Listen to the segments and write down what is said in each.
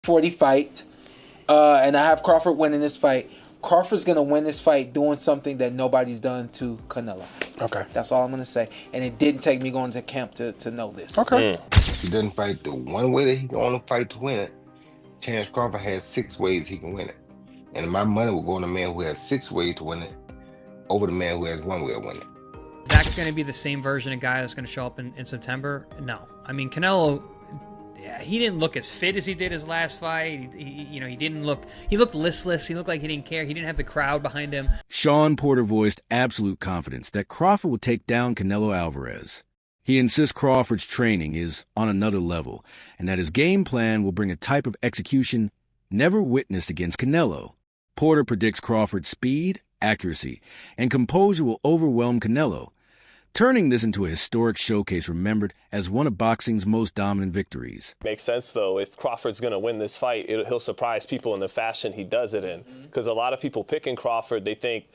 40 fight, and I have Crawford winning this fight. Crawford's going to win this fight doing something that nobody's done to Canelo. Okay. That's all I'm going to say. And it didn't take me going to camp to know this. Okay. If he doesn't fight the one way that he can only fight to win it, Terence Crawford has 6 ways he can win it. And my money will go on the man who has 6 ways to win it over the man who has 1 way to win it. Is that going to be the same version of guy that's going to show up in September? No. I mean, Canelo, he didn't look as fit as he did his last fight. He looked listless. He looked like he didn't care. He didn't have the crowd behind him. Shawn Porter voiced absolute confidence that Crawford would take down Canelo Álvarez. He insists Crawford's training is on another level and that his game plan will bring a type of execution never witnessed against Canelo. Porter predicts Crawford's speed, accuracy, and composure will overwhelm Canelo, turning this into a historic showcase remembered as one of boxing's most dominant victories. Makes sense, though. If Crawford's going to win this fight, he'll surprise people in the fashion he does it in. Because a lot of people picking Crawford, they think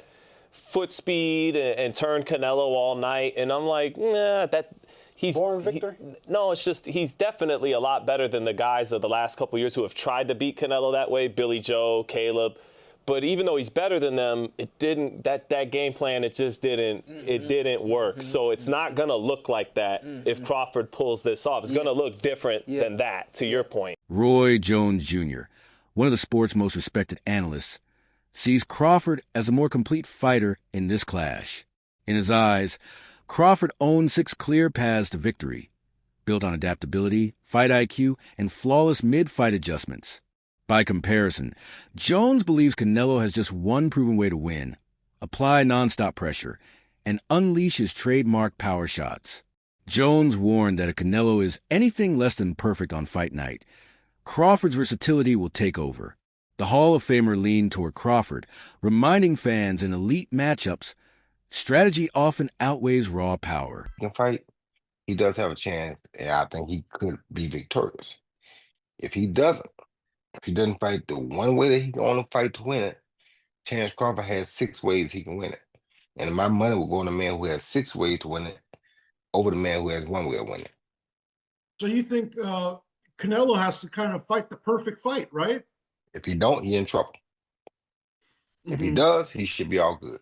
foot speed and turn Canelo all night. And I'm like, nah, he's born victor? No, it's just he's definitely a lot better than the guys of the last couple of years who have tried to beat Canelo that way, Billy Joe, Caleb. But even though he's better than them, it didn't. That game plan, it just didn't. It didn't work. So it's not gonna look like that if Crawford pulls this off. It's gonna look different than that. To your point, Roy Jones Jr., one of the sport's most respected analysts, sees Crawford as a more complete fighter in this clash. In his eyes, Crawford owns 6 clear paths to victory, built on adaptability, fight IQ, and flawless mid-fight adjustments. By comparison, Jones believes Canelo has just one proven way to win: apply nonstop pressure and unleash his trademark power shots. Jones warned that if Canelo is anything less than perfect on fight night, Crawford's versatility will take over. The Hall of Famer leaned toward Crawford, reminding fans in elite matchups, strategy often outweighs raw power. He can fight. He does have a chance, and I think he could be victorious. If he doesn't fight the one way that he can only fight to win it, Terence Crawford has 6 ways he can win it. And my money will go on the man who has 6 ways to win it over the man who has 1 way to win it. So you think Canelo has to kind of fight the perfect fight, right? If he don't, he's in trouble. If he does, he should be all good.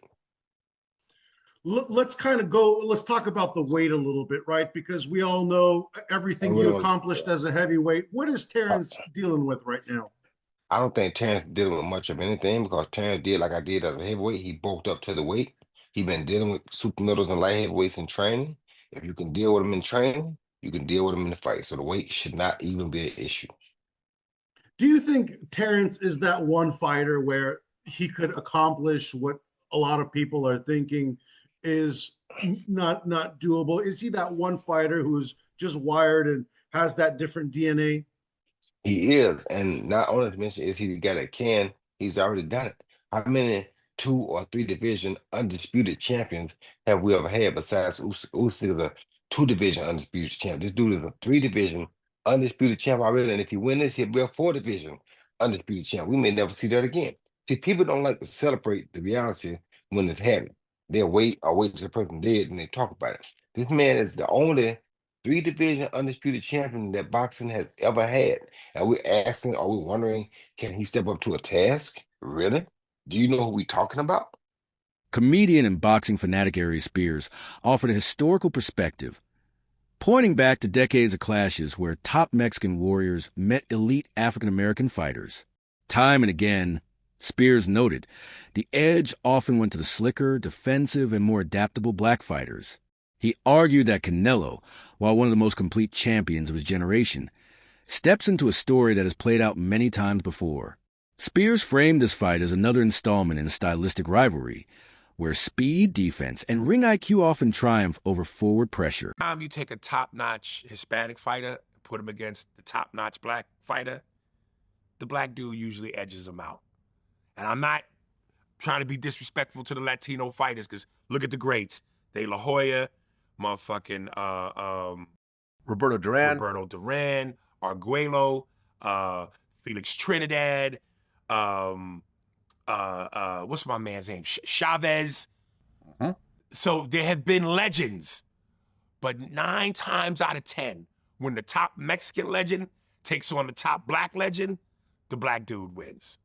Let's talk about the weight a little bit, right? Because we all know everything you accomplished as a heavyweight. What is Terence dealing with right now? I don't think Terence dealing with much of anything, because Terence did like I did as a heavyweight. He bulked up to the weight. He been dealing with super middles and light heavyweights in training. If you can deal with them in training, you can deal with them in the fight. So the weight should not even be an issue. Do you think Terence is that one fighter where he could accomplish what a lot of people are thinking is not doable? Is he that one fighter who's just wired and has that different DNA? He is, and not only to mention is he the guy that can, he's already done it. How many 2 or 3 division undisputed champions have we ever had besides Usyk is a 2 division undisputed champ? This dude is a 3 division undisputed champ already, and if he wins this, he'll be a 4 division undisputed champ. We may never see that again. See, people don't like to celebrate the reality when it's happening. They'll wait till the person dead and they talk about it. This man is the only 3 division undisputed champion that boxing has ever had. And are we wondering, can he step up to a task? Really? Do you know who we're talking about? Comedian and boxing fanatic Ari Spears offered a historical perspective, pointing back to decades of clashes where top Mexican warriors met elite African-American fighters. Time and again, Spears noted, the edge often went to the slicker, defensive, and more adaptable black fighters. He argued that Canelo, while one of the most complete champions of his generation, steps into a story that has played out many times before. Spears framed this fight as another installment in a stylistic rivalry, where speed, defense, and ring IQ often triumph over forward pressure. You take a top-notch Hispanic fighter, put him against the top-notch black fighter, the black dude usually edges him out. And I'm not trying to be disrespectful to the Latino fighters, because look at the greats. De La Hoya, motherfucking Roberto Duran, Arguello, Felix Trinidad, what's my man's name? Chavez. So there have been legends, but 9 times out of 10, when the top Mexican legend takes on the top black legend, the black dude wins.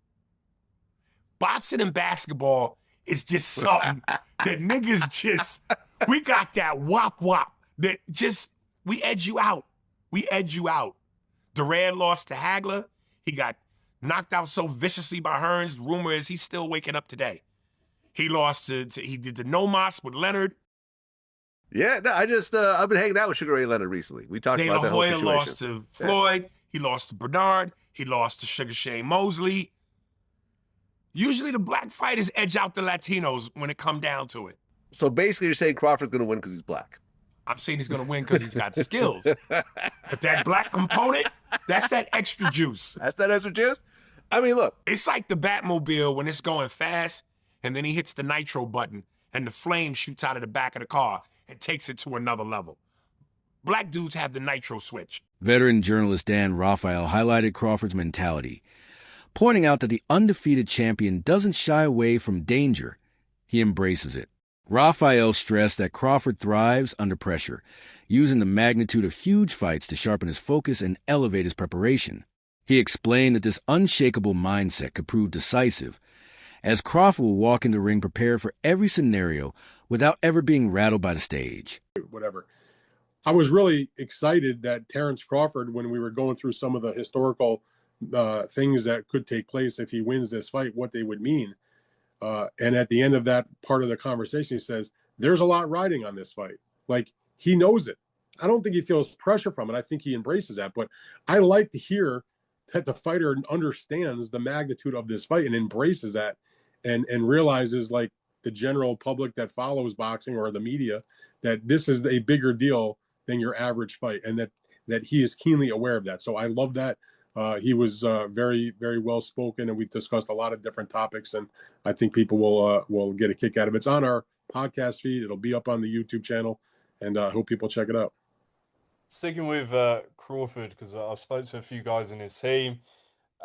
Boxing and basketball is just something that niggas just, we got that wop wop that just, we edge you out. We edge you out. Duran lost to Hagler. He got knocked out so viciously by Hearns. The rumor is he's still waking up today. He lost he did the no-mas with Leonard. Yeah, no, I've been hanging out with Sugar Ray Leonard recently. We talked about that whole situation. De La Hoya lost to Floyd. Yeah. He lost to Bernard. He lost to Sugar Shane Mosley. Usually the black fighters edge out the Latinos when it come down to it. So basically you're saying Crawford's going to win because he's black. I'm saying he's going to win because he's got skills. But that black component, that's that extra juice. That's that extra juice? I mean, look. It's like the Batmobile when it's going fast, and then he hits the nitro button, and the flame shoots out of the back of the car and takes it to another level. Black dudes have the nitro switch. Veteran journalist Dan Raphael highlighted Crawford's mentality, pointing out that the undefeated champion doesn't shy away from danger. He embraces it. Raphael stressed that Crawford thrives under pressure, using the magnitude of huge fights to sharpen his focus and elevate his preparation. He explained that this unshakable mindset could prove decisive, as Crawford will walk in the ring prepared for every scenario without ever being rattled by the stage. Whatever. I was really excited that Terence Crawford, when we were going through some of the historical things that could take place if he wins this fight, what they would mean. And at the end of that part of the conversation, he says, there's a lot riding on this fight. Like, he knows it. I don't think he feels pressure from it. I think he embraces that. But I like to hear that the fighter understands the magnitude of this fight and embraces that and realizes, like the general public that follows boxing or the media, that this is a bigger deal than your average fight, and that he is keenly aware of that. So I love that. He was very, very well spoken, and we discussed a lot of different topics, and I think people will get a kick out of it. It's on our podcast feed. It'll be up on the YouTube channel, and I hope people check it out. Sticking with Crawford, because I've spoken to a few guys in his team,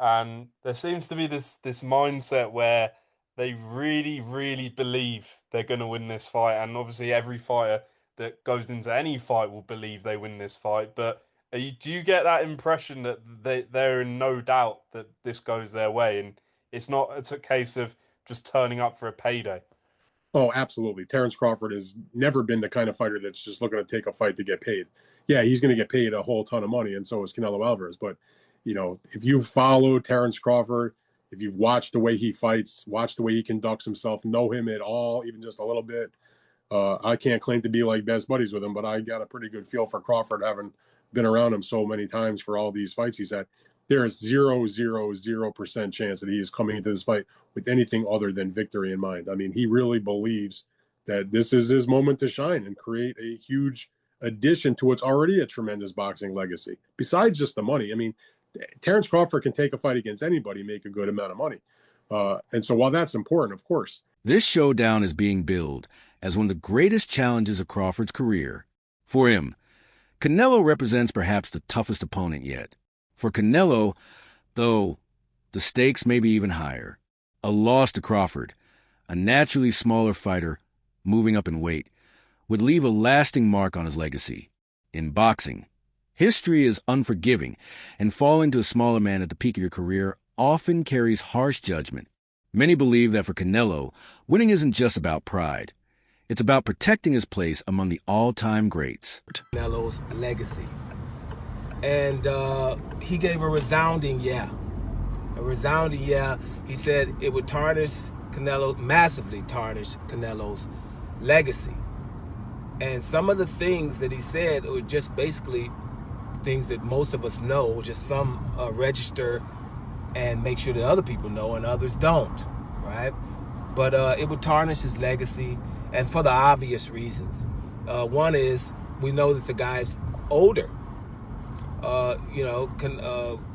and there seems to be this mindset where they really, really believe they're going to win this fight, and obviously every fighter that goes into any fight will believe they win this fight, but do you get that impression that they're in no doubt that this goes their way, and it's a case of just turning up for a payday? Oh, absolutely. Terence Crawford has never been the kind of fighter that's just looking to take a fight to get paid. Yeah, he's going to get paid a whole ton of money, and so is Canelo Álvarez. But, if you follow Terence Crawford, if you've watched the way he fights, watch the way he conducts himself, know him at all, even just a little bit, I can't claim to be like best buddies with him, but I got a pretty good feel for Crawford, having been around him so many times for all these fights he's had. There is 0.000% chance that he is coming into this fight with anything other than victory in mind. I mean, he really believes that this is his moment to shine and create a huge addition to what's already a tremendous boxing legacy. Besides just the money, I mean, Terence Crawford can take a fight against anybody, make a good amount of money. And so while that's important, of course. This showdown is being billed as one of the greatest challenges of Crawford's career. For him, Canelo represents perhaps the toughest opponent yet. For Canelo, though, the stakes may be even higher. A loss to Crawford, a naturally smaller fighter moving up in weight, would leave a lasting mark on his legacy. In boxing, history is unforgiving, and falling to a smaller man at the peak of your career often carries harsh judgment. Many believe that for Canelo, winning isn't just about pride. It's about protecting his place among the all-time greats. Canelo's legacy. And he gave a resounding yeah. A resounding yeah. He said it would massively tarnish Canelo's legacy. And some of the things that he said were just basically things that most of us know, just some register and make sure that other people know and others don't, right? But it would tarnish his legacy, and for the obvious reasons. One is we know that the guy's older.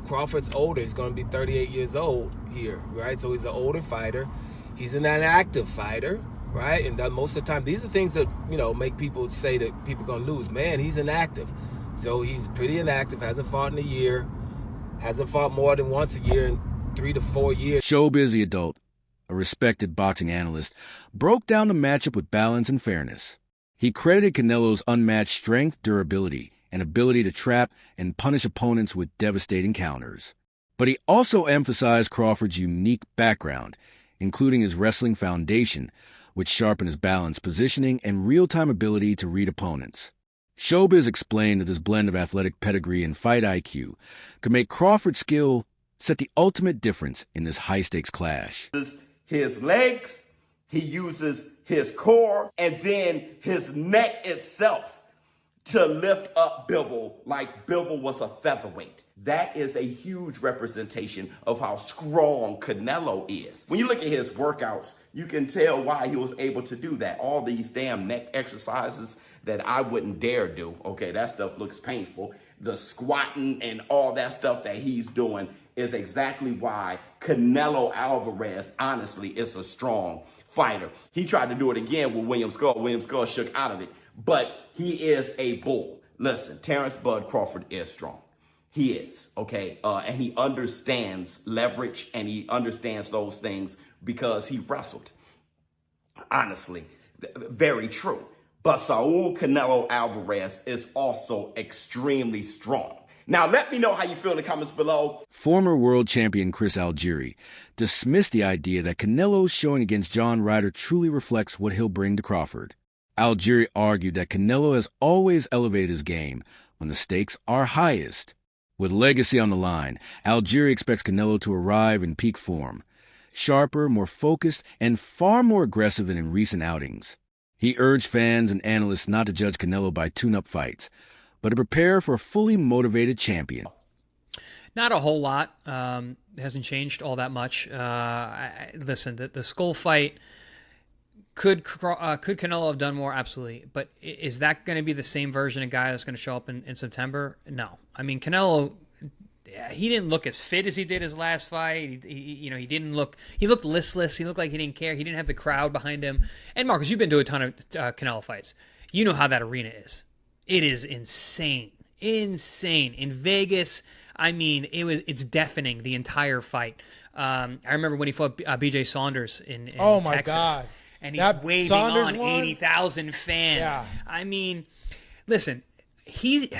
Crawford's older. He's going to be 38 years old here, right? So he's an older fighter. He's an inactive fighter, right? And that most of the time, these are things that, make people say that people are going to lose. Man, he's inactive. So he's pretty inactive, hasn't fought in a year, hasn't fought more than once a year in 3 to 4 years. Showbiz the Adult, a respected boxing analyst, broke down the matchup with balance and fairness. He credited Canelo's unmatched strength, durability, and ability to trap and punish opponents with devastating counters. But he also emphasized Crawford's unique background, including his wrestling foundation, which sharpened his balance, positioning, and real-time ability to read opponents. Showbiz explained that this blend of athletic pedigree and fight IQ could make Crawford's skill set the ultimate difference in this high-stakes clash. His legs, he uses his core, and then his neck itself to lift up Bivol like Bivol was a featherweight. That is a huge representation of how strong Canelo is. When you look at his workouts, you can tell why he was able to do that. All these damn neck exercises that I wouldn't dare do. Okay, that stuff looks painful. The squatting and all that stuff that he's doing is exactly why Canelo Álvarez, honestly, is a strong fighter. He tried to do it again with William Skull. William Skull shook out of it, but he is a bull. Listen, Terence Bud Crawford is strong. He is, okay? And he understands leverage, and he understands those things because he wrestled. Honestly, very true. But Saúl Canelo Álvarez is also extremely strong. Now, let me know how you feel in the comments below. Former world champion Chris Algieri dismissed the idea that Canelo's showing against John Ryder truly reflects what he'll bring to Crawford. Algieri argued that Canelo has always elevated his game when the stakes are highest. With legacy on the line, Algieri expects Canelo to arrive in peak form, sharper, more focused, and far more aggressive than in recent outings. He urged fans and analysts not to judge Canelo by tune-up fights, but to prepare for a fully motivated champion. Not a whole lot. It hasn't changed all that much. Listen, the Skull fight, could Canelo have done more? Absolutely. But is that going to be the same version of guy that's going to show up in September? No. I mean, Canelo, he didn't look as fit as he did his last fight. He looked listless. He looked like he didn't care. He didn't have the crowd behind him. And Marcus, you've been to a ton of Canelo fights. You know how that arena is. It is insane. Insane. In Vegas, I mean, it's deafening the entire fight. I remember when he fought BJ Saunders in Texas. Oh my God. And he's waving Saunders on 80,000 fans. Yeah. I mean, listen, he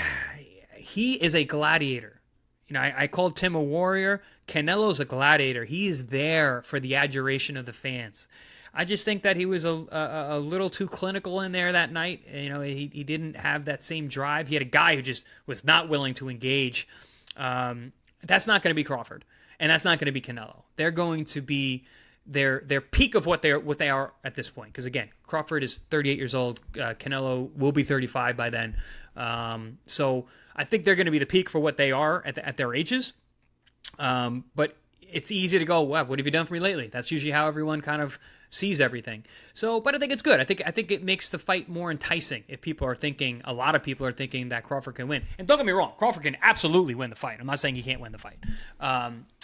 is a gladiator. You know, I called Tim a warrior. Canelo's a gladiator. He is there for the adoration of the fans. I just think that he was a little too clinical in there that night. You know, he didn't have that same drive. He had a guy who just was not willing to engage. That's not going to be Crawford, and that's not going to be Canelo. They're going to be their peak of what they are at this point. Because again, Crawford is 38 years old. Canelo will be 35 by then. So I think they're going to be the peak for what they are at their ages. But it's easy to go, wow, what have you done for me lately? That's usually how everyone kind of sees everything. So, but I think it's good. I think it makes the fight more enticing if a lot of people are thinking that Crawford can win. And don't get me wrong, Crawford can absolutely win the fight. I'm not saying he can't win the fight.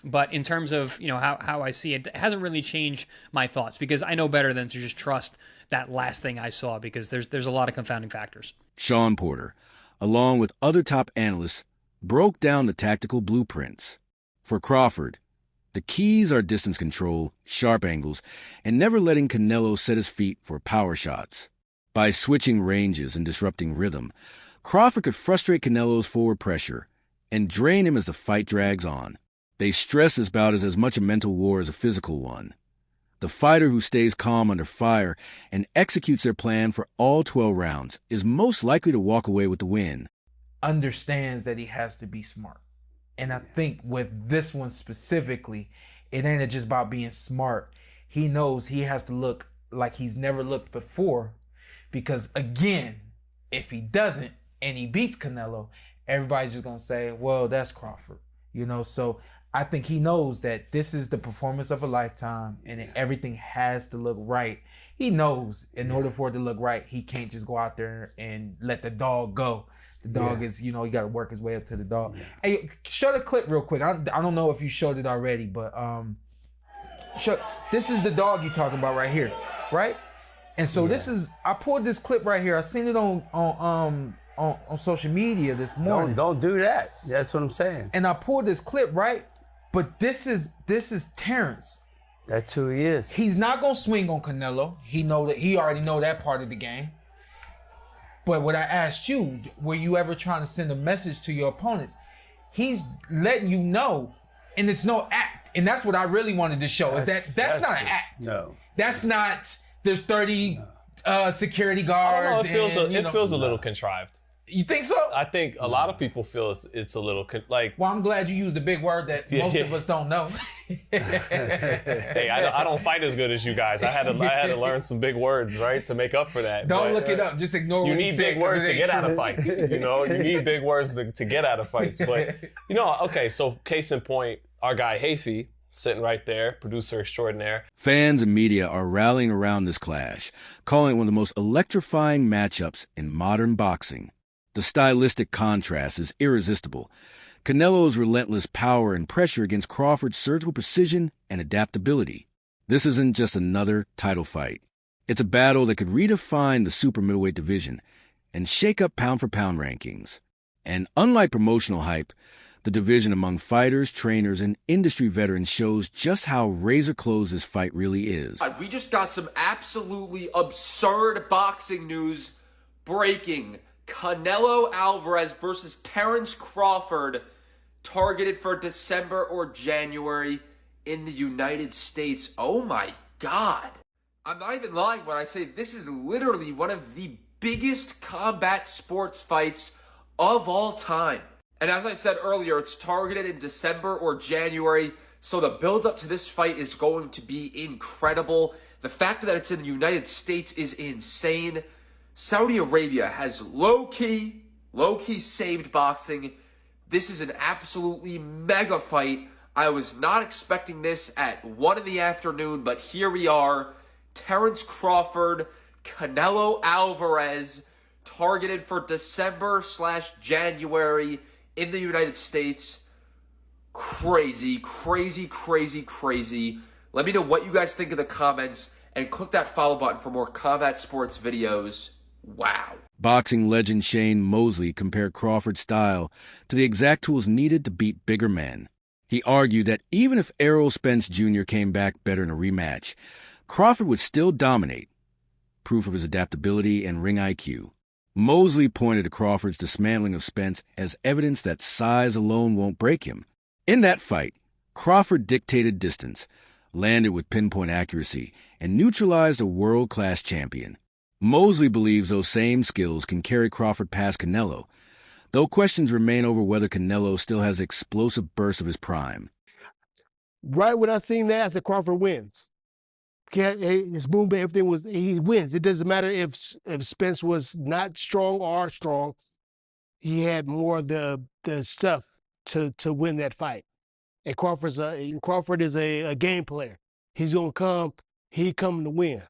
But in terms of, you know, how I see it, it hasn't really changed my thoughts because I know better than to just trust that last thing I saw because there's a lot of confounding factors. Shawn Porter, along with other top analysts, broke down the tactical blueprints. For Crawford, the keys are distance control, sharp angles, and never letting Canelo set his feet for power shots. By switching ranges and disrupting rhythm, Crawford could frustrate Canelo's forward pressure and drain him as the fight drags on. They stress this bout as much a mental war as a physical one. The fighter who stays calm under fire and executes their plan for all 12 rounds is most likely to walk away with the win. Understands that he has to be smart. And I think with this one specifically, it ain't just about being smart. He knows he has to look like he's never looked before. Because again, if he doesn't and he beats Canelo, everybody's just going to say, well, that's Crawford. You know, so I think he knows that this is the performance of a lifetime and everything has to look right. He knows in order for it to look right, he can't just go out there and let the dog go. The dog is, you know, he got to work his way up to the dog. Hey, show the clip real quick. I don't know if you showed it already, but this is the dog you're talking about right here, right? And so this is, I pulled this clip right here. I seen it on social media this morning. Don't do that. That's what I'm saying. And I pulled this clip, right? But this is Terence. That's who he is. He's not gonna swing on Canelo. He already know that part of the game. But what I asked you, were you ever trying to send a message to your opponents? He's letting you know And it's no act. And that's what I really wanted to show, is that's not an act. No. That's not, there's 30 security guards. I don't know, it feels a little contrived. You think so? I think a lot of people feel it's a little like. Well, I'm glad you used a big word that most of us don't know. Hey, I don't fight as good as you guys. I had to learn some big words, right, to make up for that. Don't look it up. Just ignore. You need big words to get out of fights. You know, you need big words to get out of fights. But okay. So case in point, our guy Hafey, sitting right there, producer extraordinaire. Fans and media are rallying around this clash, calling it one of the most electrifying matchups in modern boxing. The stylistic contrast is irresistible. Canelo's relentless power and pressure against Crawford's surgical precision and adaptability. This isn't just another title fight. It's a battle that could redefine the super middleweight division and shake up pound-for-pound rankings. And unlike promotional hype, the division among fighters, trainers, and industry veterans shows just how razor-close this fight really is. We just got some absolutely absurd boxing news breaking. Canelo Álvarez versus Terence Crawford, targeted for December or January in the United States. Oh my God. I'm not even lying when I say this is literally one of the biggest combat sports fights of all time. And as I said earlier, it's targeted in December or January, so the build-up to this fight is going to be incredible. The fact that it's in the United States is insane. Saudi Arabia has low-key saved boxing. This is an absolutely mega fight. I was not expecting this at 1 in the afternoon, but here we are. Terence Crawford, Canelo Álvarez, targeted for December/January in the United States. Crazy, crazy, crazy, crazy. Let me know what you guys think in the comments, and click that follow button for more combat sports videos. Wow. Boxing legend Shane Mosley compared Crawford's style to the exact tools needed to beat bigger men. He argued that even if Errol Spence Jr. came back better in a rematch, Crawford would still dominate, proof of his adaptability and ring IQ. Mosley pointed to Crawford's dismantling of Spence as evidence that size alone won't break him. In that fight, Crawford dictated distance, landed with pinpoint accuracy, and neutralized a world-class champion. Mosley believes those same skills can carry Crawford past Canelo, though questions remain over whether Canelo still has explosive bursts of his prime. Right when I seen that, I said Crawford wins. His movement, everything was, he wins. It doesn't matter if Spence was not strong or strong. He had more of the stuff to win that fight. And Crawford is a game player. He's gonna come. He coming to win.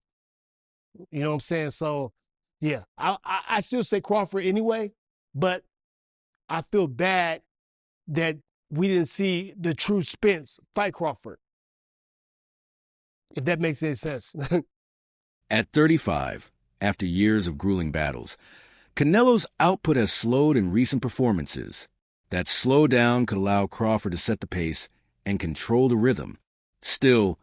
You know what I'm saying? So, yeah, I still say Crawford anyway, but I feel bad that we didn't see the true Spence fight Crawford, if that makes any sense. At 35, after years of grueling battles, Canelo's output has slowed in recent performances. That slowdown could allow Crawford to set the pace and control the rhythm. Still,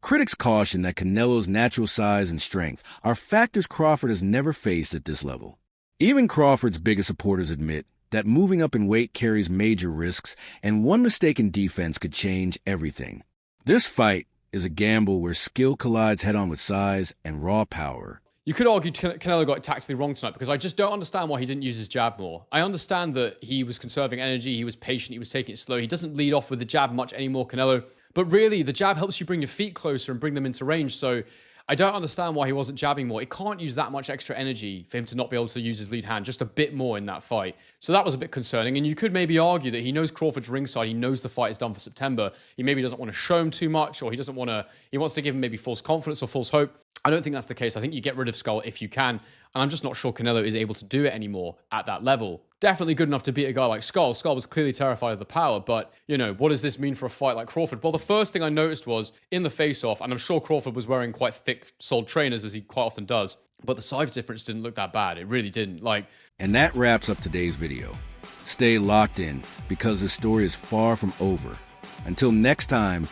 critics caution that Canelo's natural size and strength are factors Crawford has never faced at this level. Even Crawford's biggest supporters admit that moving up in weight carries major risks, and one mistake in defense could change everything. This fight is a gamble where skill collides head-on with size and raw power. You could argue Canelo got tactically wrong tonight, because I just don't understand why he didn't use his jab more. I understand that he was conserving energy, he was patient, he was taking it slow. He doesn't lead off with the jab much anymore, Canelo. But really, the jab helps you bring your feet closer and bring them into range. So I don't understand why he wasn't jabbing more. It can't use that much extra energy for him to not be able to use his lead hand just a bit more in that fight. So that was a bit concerning. And you could maybe argue that he knows Crawford's ringside. He knows the fight is done for September. He maybe doesn't want to show him too much, or he wants to give him maybe false confidence or false hope. I don't think that's the case. I think you get rid of Skull if you can. And I'm just not sure Canelo is able to do it anymore at that level. Definitely good enough to beat a guy like Skull. Skull was clearly terrified of the power, but, what does this mean for a fight like Crawford? Well, the first thing I noticed was, in the face-off, and I'm sure Crawford was wearing quite thick-soled trainers, as he quite often does, but the size difference didn't look that bad. It really didn't. And that wraps up today's video. Stay locked in, because this story is far from over. Until next time,